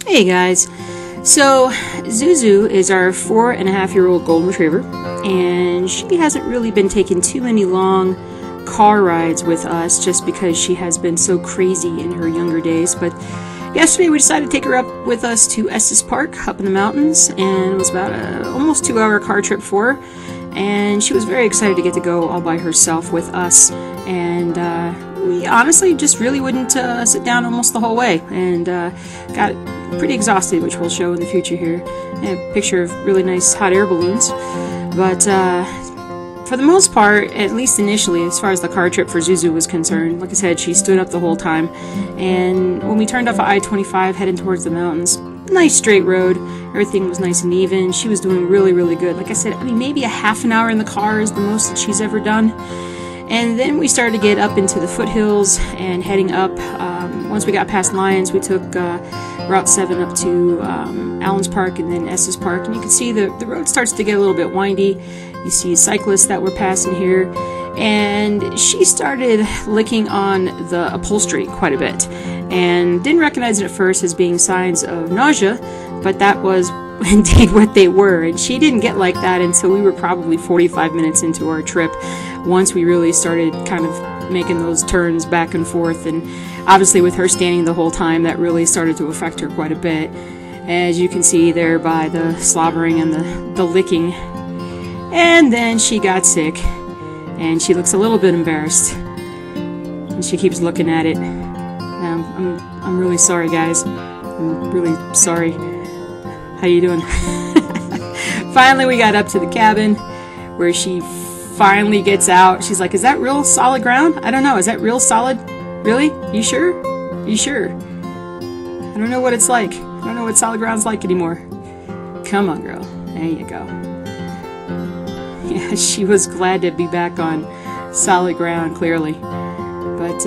Hey guys, so Zuzu is our 4.5-year-old golden retriever, and she hasn't really been taking too many long car rides with us just because she has been so crazy in her younger days. But yesterday we decided to take her up with us to Estes Park up in the mountains, and it was about an almost 2-hour car trip for her, and she was very excited to get to go all by herself with us. And we honestly just really wouldn't sit down almost the whole way, and got pretty exhausted, which we'll show in the future here. A picture of really nice hot air balloons. But for the most part, at least initially, as far as the car trip for Zuzu was concerned, like I said, she stood up the whole time. And when we turned off I-25 heading towards the mountains, nice straight road, everything was nice and even. She was doing really, really good. Like I said, I mean, maybe a half an hour in the car is the most that she's ever done. And then we started to get up into the foothills and heading up. Once we got past Lyons, we took Route 7 up to Allen's Park and then Estes Park. And you can see the road starts to get a little bit windy. You see cyclists that were passing here. And she started licking on the upholstery quite a bit. And didn't recognize it at first as being signs of nausea, but that was indeed what they were. And she didn't get like that until we were probably 45 minutes into our trip, once we really started kind of making those turns back and forth. And obviously with her standing the whole time, that really started to affect her quite a bit, as you can see there by the slobbering and the licking. And then she got sick, and she looks a little bit embarrassed, and she keeps looking at it. I'm really sorry, guys. I'm really sorry. How you doing? Finally we got up to the cabin, where she finally gets out. She's like, is that real solid ground? I don't know. Is that real solid? Really? You sure? You sure? I don't know what it's like. I don't know what solid ground's like anymore. Come on, girl. There you go. Yeah, she was glad to be back on solid ground, clearly. But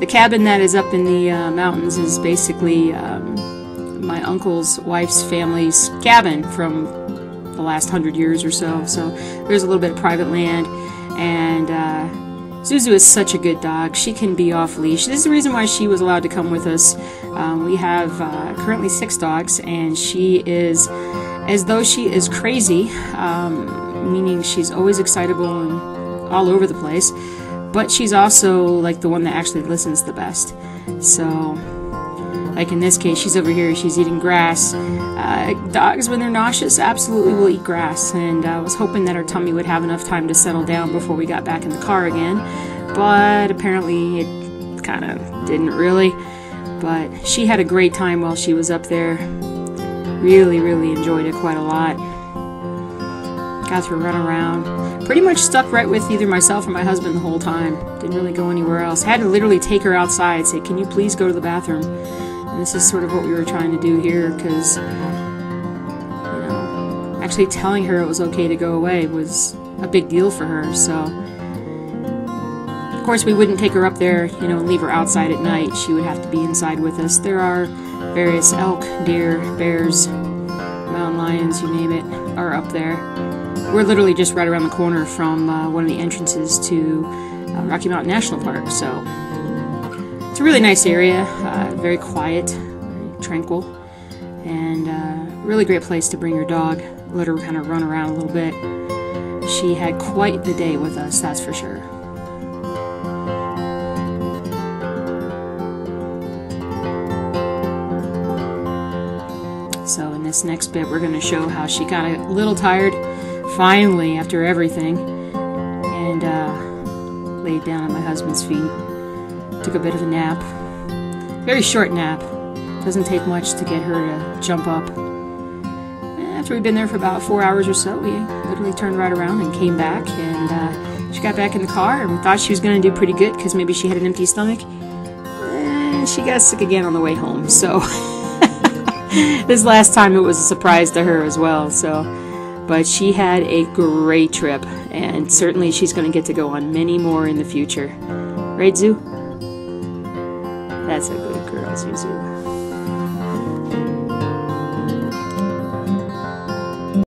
the cabin that is up in the mountains is basically my uncle's wife's family's cabin from the last 100 years or so. So there's a little bit of private land, and Zuzu is such a good dog. She can be off leash. This is the reason why she was allowed to come with us. We have currently 6 dogs, and she is as though she is crazy, meaning she's always excitable and all over the place, but she's also like the one that actually listens the best. So like in this case, she's over here, she's eating grass. Dogs, when they're nauseous, absolutely will eat grass, and I was hoping that her tummy would have enough time to settle down before we got back in the car again, but apparently it kind of didn't really. But she had a great time while she was up there. Really, really enjoyed it quite a lot. Got to run around. Pretty much stuck right with either myself or my husband the whole time. Didn't really go anywhere else. Had to literally take her outside, say, can you please go to the bathroom? And this is sort of what we were trying to do here, because, you know, actually telling her it was okay to go away was a big deal for her. So, of course, we wouldn't take her up there, you know, and leave her outside at night. She would have to be inside with us. There are various elk, deer, bears, mountain lions, you name it, are up there. We're literally just right around the corner from one of the entrances to Rocky Mountain National Park, so it's a really nice area, very quiet, very tranquil, and really great place to bring your dog, let her kind of run around a little bit. She had quite the day with us, that's for sure. So in this next bit, we're going to show how she got a little tired, finally, after everything, and laid down on my husband's feet. Took a bit of a nap. Very short nap. Doesn't take much to get her to jump up. After we'd been there for about 4 hours or so, we literally turned right around and came back, and she got back in the car, and we thought she was going to do pretty good because maybe she had an empty stomach. And she got sick again on the way home, so this last time it was a surprise to her as well. So, but she had a great trip, and certainly she's going to get to go on many more in the future. Right, Zoo? That's a good girl, Zuzu.